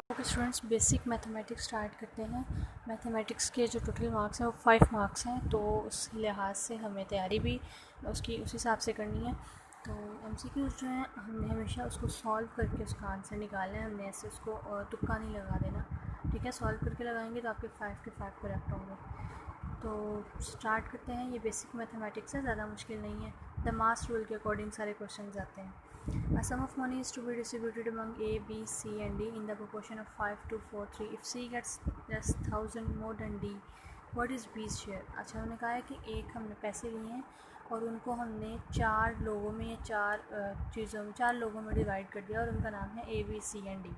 Okay students, basic mathematics start करते हैं। Mathematics के जो टोटल मार्क्स हैं वो 5 मार्क्स हैं, तो उस लिहाज से हमें तैयारी भी उसकी उस हिसाब से करनी है। तो एमसीक्यूज़ जो हैं हमने हमेशा उसको सॉल्व करके उसका आंसर निकालना है। हमने ऐसे उसको तुक्का नहीं लगा देना, ठीक है। सॉल्व करके लगाएंगे तो आपके 5 के 5 करेक्ट होंगे। तो स्टार्ट करते हैं। ये बेसिक मैथमेटिक्स है, ज़्यादा मुश्किल नहीं है। द मास रूल के अकॉर्डिंग सारे क्वेश्चन आते हैं। A sum of money is to be distributed among A, B, C and D in the proportion of 5 to 4, 3. If C gets just 1000 more than D, what is B's share? अच्छा, उन्होंने कहा है कि एक हमने पैसे लिए हैं और उनको हमने चार लोगों में या चार लोगों में डिवाइड कर दिया और उनका नाम है A, B, C and D।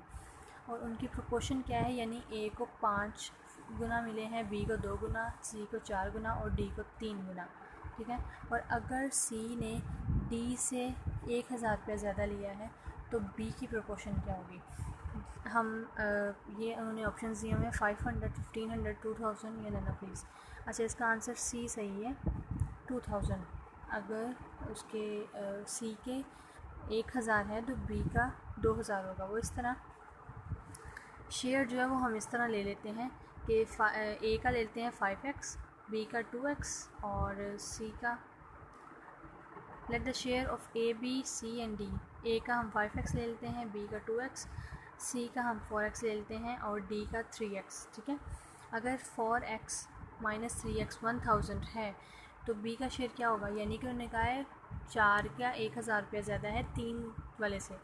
और उनकी प्रोपोर्शन क्या है, यानी A को 5 गुना मिले हैं, B को 2 गुना, C को 4 गुना और D को 3 गुना, ठीक है। और अगर C ने D से 1000 रुपया ज़्यादा लिया है तो B की प्रोपोर्शन क्या होगी। हम ये उन्होंने ऑप्शन दिए हुए हैं 500, 1500, 2000 या नन ऑफ दीज। अच्छा, इसका आंसर C सही है, 2000। अगर उसके C के 1000 है तो B का 2000 होगा। वो इस तरह शेयर जो है वो हम इस तरह ले लेते हैं कि A का लेते हैं 5x, B का 2x और C का, let the share of A, B, C and D। A का हम 5x ले लेते हैं, B का 2x, C का हम 4x ले लेते हैं और D का 3x, ठीक है। अगर 4x माइनस 3x 1000 है तो B का शेयर क्या होगा, यानी कि उन्होंने कहा है 4 का 1000 रुपया ज़्यादा है 3 वाले से,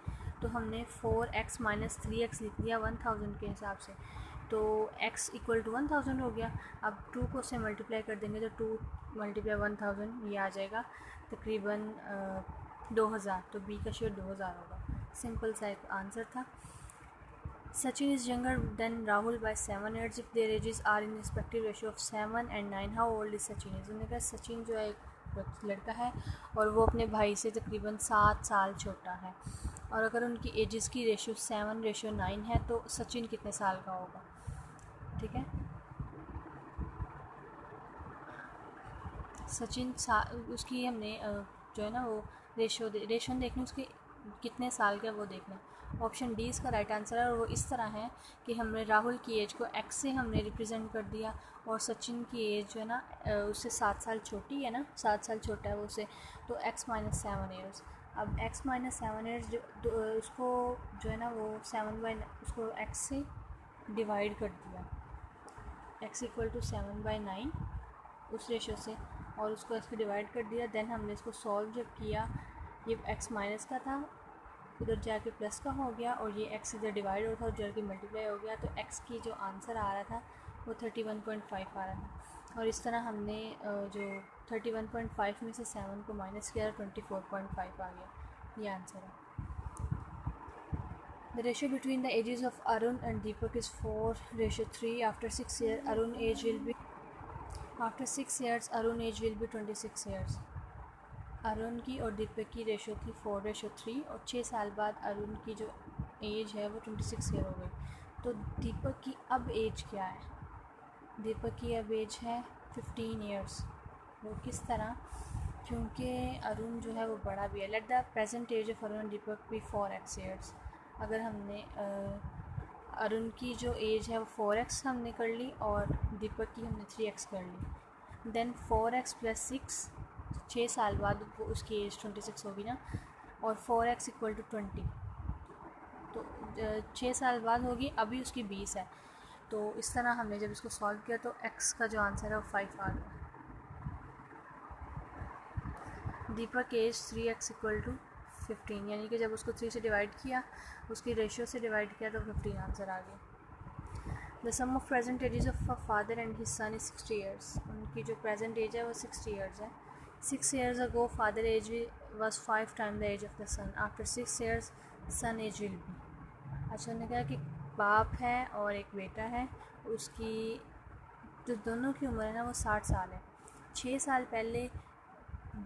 तो हमने 4x माइनस 3x लिख दिया 1000 के हिसाब से, तो x इक्वल टू 1000 हो गया। अब 2 को से मल्टीप्लाई कर देंगे तो 2 मल्टीप्लाई 1000 ये आ जाएगा तकरीबन 2000, तो B का शेयर 2000 होगा। सिंपल सा एक आंसर था। Sachin is younger than Rahul by 7 years. If their ages are in respective ratio of 7 and 9, how old is Sachin? उन्होंने कहा सचिन जो है एक लड़का है और वो अपने भाई से तकरीबन 7 साल छोटा है, और अगर उनकी एजेस की रेशो 7:9 है तो सचिन कितने साल का होगा, ठीक है। सचिन उसकी हमने जो है ना वो रेशो देखनी, उसके कितने साल का वो देखना। ऑप्शन डी इसका राइट आंसर है, और वो इस तरह है कि हमने राहुल की एज को x से हमने रिप्रेजेंट कर दिया और सचिन की एज जो है ना उससे 7 साल छोटी है ना, 7 साल छोटा है वो उससे, तो x माइनस 7 ईयर्स। अब x माइनस 7 ईयर्स उसको जो है ना वो 7/उसको x से डिवाइड कर दिया, x इक्वल टू 7/9 उस रेशो से, और उसको इसको डिवाइड कर दिया। देन हमने इसको सॉल्व जब किया, ये x माइनस का था उधर जाके प्लस का हो गया और ये x इधर डिवाइड होता और जाके मल्टीप्लाई हो गया, तो x की जो आंसर आ रहा था वो 31.5 आ रहा था। और इस तरह हमने जो 31.5 में से 7 को माइनस किया 24.5 आ गया, ये आंसर है। The ratio between the ages of Arun and Deepak is 4:3. After 6 years, Arun age will be 26 years। Arun की और दीपक की रेशो थी 4:3 और 6 साल बाद अरुण की जो एज है वो 26 ईयर हो गई। तो दीपक की अब एज क्या है, दीपक की अब एज है 15 ईयर्स। वो किस तरह, क्योंकि अरुण जो है वो बड़ा भी है। Let the present age of Arun Deepak be 4x years. अगर हमने अरुण की जो एज है वो 4x हमने कर ली और दीपक की हमने 3x कर ली, देन 4x प्लस 6, 6 साल बाद वो उसकी एज 26 होगी ना, और 4x इक्वल टू 20, तो 6 साल बाद होगी, अभी उसकी 20 है। तो इस तरह हमने जब इसको सॉल्व किया तो x का जो आंसर है वो 5 आ गया। दीपक एज 3x इक्वल टू 15, यानी कि जब उसको 3 से डिवाइड किया, उसकी रेशियो से डिवाइड किया तो 15 आंसर आ गया। The sum of present ages of a father and his son is 60 years. उनकी जो प्रेजेंट एज है वो 60 ईयर्स है। 6 years ago father age was 5 times the age of the son. After 6 years son age will be। अच्छा, उन्होंने कहा कि बाप है और एक बेटा है, उसकी जो दोनों की उम्र है ना वो 60 साल है। 6 साल पहले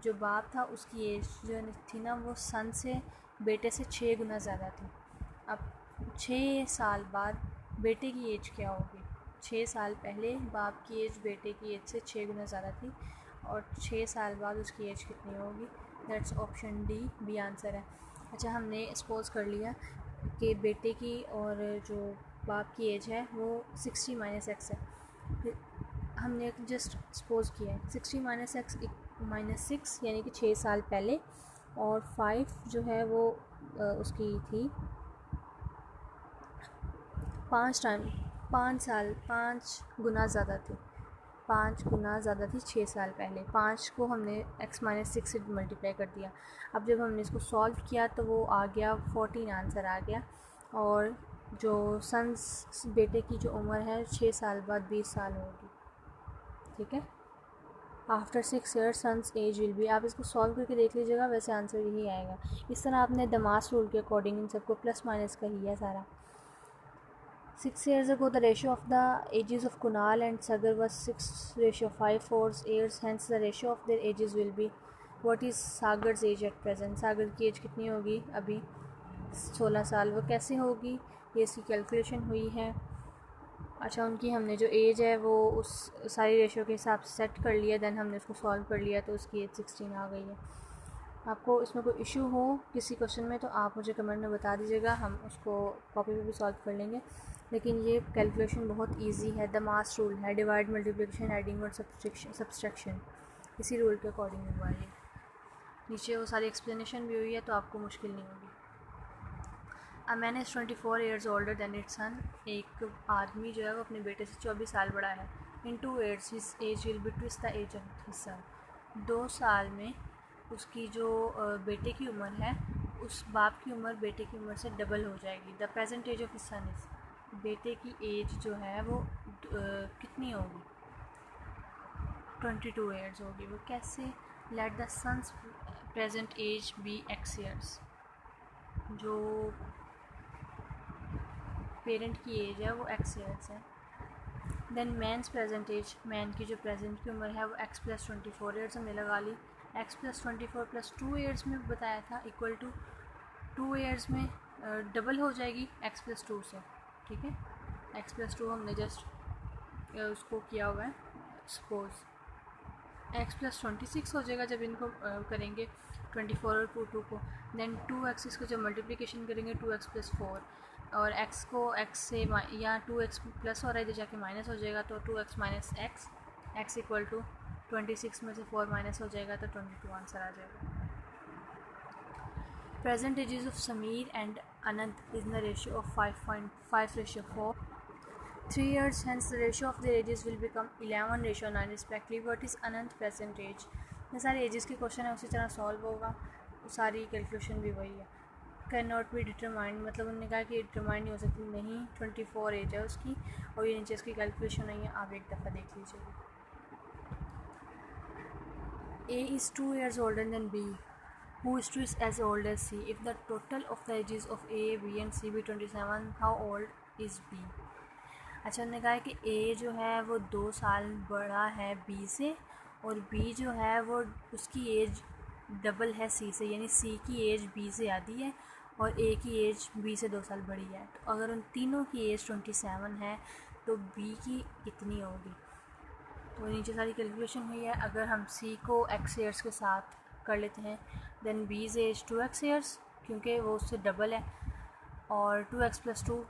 जो बाप था उसकी एज जो थी ना वो सन से बेटे से 6 गुना ज़्यादा थी। अब 6 साल बाद बेटे की एज क्या होगी। 6 साल पहले बाप की एज बेटे की एज से 6 गुना ज़्यादा थी और 6 साल बाद उसकी एज कितनी होगी। That's option D, B answer है। अच्छा, हमने सपोज कर लिया कि बेटे की और जो बाप की एज है वो 60 माइनस एक्स है। फिर हमने जस्ट सपोज किया है 60 माइनस एक्स माइनस 6 यानी कि 6 साल पहले, और 5 जो है वो उसकी थी 5 गुना ज़्यादा थी, 5 गुना ज़्यादा थी 6 साल पहले। 5 को हमने x माइनस 6 से मल्टीप्लाई कर दिया। अब जब हमने इसको सॉल्व किया तो वो आ गया 14 आंसर आ गया। और जो सन्स बेटे की जो उम्र है 6 साल बाद 20 साल होगी, ठीक है। After 6 years son's age will be, आप इसको सॉल्व करके देख लीजिएगा, वैसे आंसर यही आएगा। इस तरह आपने दमास रूल के अकॉर्डिंग इन सबको प्लस माइनस का ही है सारा। 6 years ago, the ratio of the ages of Kunal and Sagar was 6:5 years. Hence, the ratio of their ages will be. What is Sagar's age at present? सागर की as कितनी होगी अभी? 16 साल। वो कैसे होगी? ये इसकी कैलकुलेशन हुई है। अच्छा, उनकी हमने जो एज है वो उस सारी रेशियो के हिसाब से सेट कर लिया, दैन हमने उसको सॉल्व कर लिया तो उसकी एज 16 आ गई है। आपको इसमें कोई इशू हो किसी क्वेश्चन में तो आप मुझे कमेंट में बता दीजिएगा, हम उसको कॉपी पे भी सॉल्व कर लेंगे। लेकिन ये कैलकुलेशन बहुत इजी है, द मास रूल है, डिवाइड मल्टीप्लिकेशन एडिंग और सब्सट्रैक्शन, इसी रूल के अकॉर्डिंग हुआ है। नीचे वो सारी एक्सप्लेनेशन भी हुई है तो आपको मुश्किल नहीं होगी। A man is 24 years older than its son, एक आदमी जो है वो अपने बेटे से 24 साल बड़ा है। In 2 years his age will be twice the age of his son, 2 साल में उसकी जो बेटे की उम्र है उस बाप की उम्र बेटे की उम्र से डबल हो जाएगी। The present age of his son is, बेटे की एज जो है वो कितनी होगी? 22 ईयर्स होगी। वो कैसे? Let the son's present age be X years, जो पेरेंट की एज है वो एक्स ईयर्स है। Then man's present age, man की जो प्रेजेंट की उम्र है वो एक्स प्लस 24 ईयर्स हमने लगा ली। एक्स प्लस 24 प्लस 2 ईयर्स में बताया था इक्वल टू 2 ईयर्स में डबल हो जाएगी एक्स प्लस 2 से, ठीक है। एक्स प्लस 2 हमने जस्ट उसको किया हुआ है सपोज। एक्स प्लस 26 हो जाएगा जब इनको करेंगे 24 और 2 को। देन 2x इसको जब मल्टीप्लिकेशन करेंगे 2x प्लस 4, और x को x से या 2x प्लस हो रहा है इधर जाके माइनस हो जाएगा तो 2x minus x equal to 26 में से 4 माइनस हो जाएगा तो 22 आंसर आ जाएगा। Present ages of Sameer and Anant is in the ratio of 5.5:4, 3 years, hence the ratio of their ages will become 11:9 respectively. What is Anant present age? ये सारे edges के क्वेश्चन है, उसी तरह सॉल्व होगा, सारी कैलकुलेशन भी वही है। कैन नॉट बी डिटरमाइंड, मतलब उन्होंने कहा कि डिटरमाइंड नहीं हो सकती, नहीं 24 एज है उसकी और ये नीचे इसकी कैलकुलेशन नहीं है, आप एक दफ़ा देख लीजिएगा। A is 2 years older than B, who is twice as old as C. If the total of the ages of A, B and C be 27, how old is B? अच्छा, उन्होंने कहा है कि ए जो है वो 2 साल बड़ा है बी से, और बी जो है वो उसकी एज डबल है सी से, यानी सी की एज बी से आधी है और ए की एज बी से 2 साल बड़ी है। तो अगर उन तीनों की एज 27 है तो बी की कितनी होगी? तो नीचे सारी कैलकुलेशन हुई है। अगर हम सी को एक्स ईयर्स के साथ कर लेते हैं देन बीज एज 2x ईयर्स, क्योंकि वो उससे डबल है, और 2x प्लस 2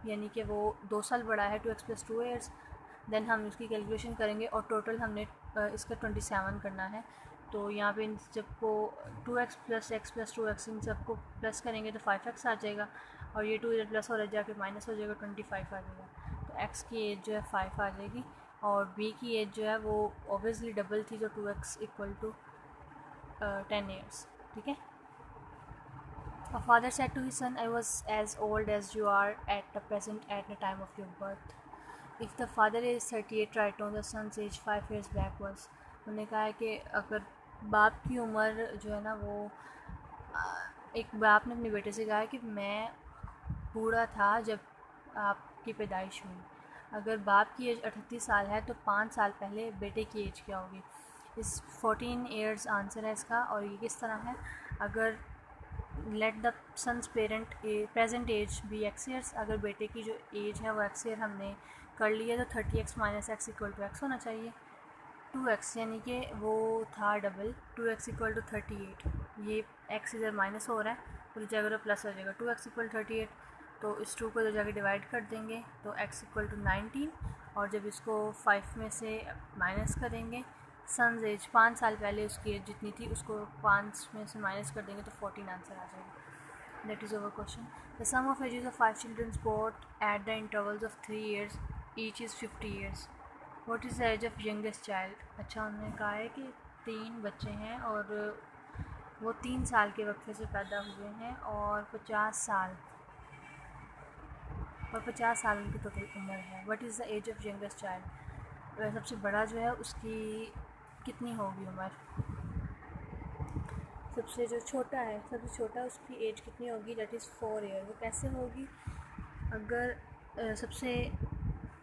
यानी कि वो 2 साल बड़ा है, 2x प्लस 2 ईयर्स। देन हम इसकी कैलकुलेशन करेंगे और टोटल हमने इसका 27 करना है। तो यहाँ पे इन सबको 2x plus x plus 2x इन सबको प्लस करेंगे तो 5x आ जाएगा, और ये 2 इधर प्लस हो रहा जाके माइनस हो जाएगा, 25 आ जाएगा। तो x की एज जो है 5 आ जाएगी, और b की एज जो है वो ऑब्वियसली डबल थी, तो 2x इक्वल टू 10 ईयर्स, ठीक है। A father said to his son, I was as old as you are at the present at the time of your birth. If the father is 38 right now, the son's age 5 years backwards. उन्होंने कहा है कि अगर बाप की उम्र जो है ना वो एक बाप ने अपने बेटे से कहा है कि मैं बूढ़ा था जब आपकी पैदाइश हुई। अगर बाप की एज 38 साल है तो 5 साल पहले बेटे की एज क्या होगी? इस 14 ईयर्स आंसर है इसका। और ये किस तरह है? अगर let the son's present age be X years, अगर बेटे की जो एज है वो एक्स ईयर हमने कर ली है तो 30x minus X equal to X होना चाहिए। 2x यानी कि वो था डबल, 2x इक्वल टू 38, ये x इधर माइनस हो रहा है तो जगह प्लस हो जाएगा, 2x इक्वल 38। तो इस 2 को तो जाके डिवाइड कर देंगे तो x इक्वल टू 19, और जब इसको 5 में से माइनस करेंगे, सन्स एज 5 साल पहले उसकी एज जितनी थी उसको 5 में से माइनस कर देंगे तो 14 आंसर आ जाएगा। That is our question. The sum of ages of 5 children both at the intervals of 3 years each is 50 years। What is the age of youngest child. अच्छा, उन्होंने कहा है कि 3 बच्चे हैं और वो 3 साल के वक्फे से पैदा हुए हैं और 50 साल उनकी टोटल उम्र है। What is the age of youngest child. वह सबसे बड़ा जो है उसकी कितनी होगी उम्र। सबसे छोटा उसकी एज कितनी होगी, दैट इज़ 4 year। वो कैसे होगी, अगर सबसे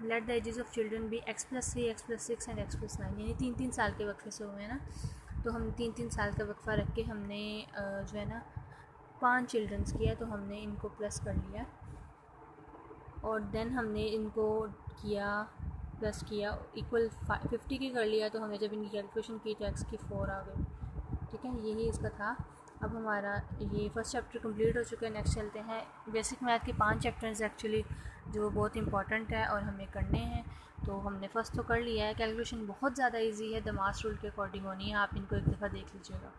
let the ages of children be x+3 x+6 and x+9, यानी 3 साल के वक्फे से हुए हैं ना, तो हम 3 साल का वक्फा रख के हमने जो है ना 5 चिल्ड्रंस किया, तो हमने इनको प्लस कर लिया और देन हमने इनको प्लस किया इक्वल 50 की कर लिया, तो हमने जब इनकी कैलकुलेशन की तो x की 4 आ गई। ठीक है, यही इसका था। अब हमारा ये फर्स्ट चैप्टर कंप्लीट हो चुका है। नेक्स्ट चलते हैं। बेसिक मैथ के 5 चैप्टर्स एक्चुअली जो बहुत इंपॉर्टेंट है और हमें करने हैं, तो हमने फर्स्ट तो कर लिया है। कैलकुलेशन बहुत ज़्यादा इजी है, द मास रूल के अकॉर्डिंग होनी है, आप इनको एक दफ़ा देख लीजिएगा।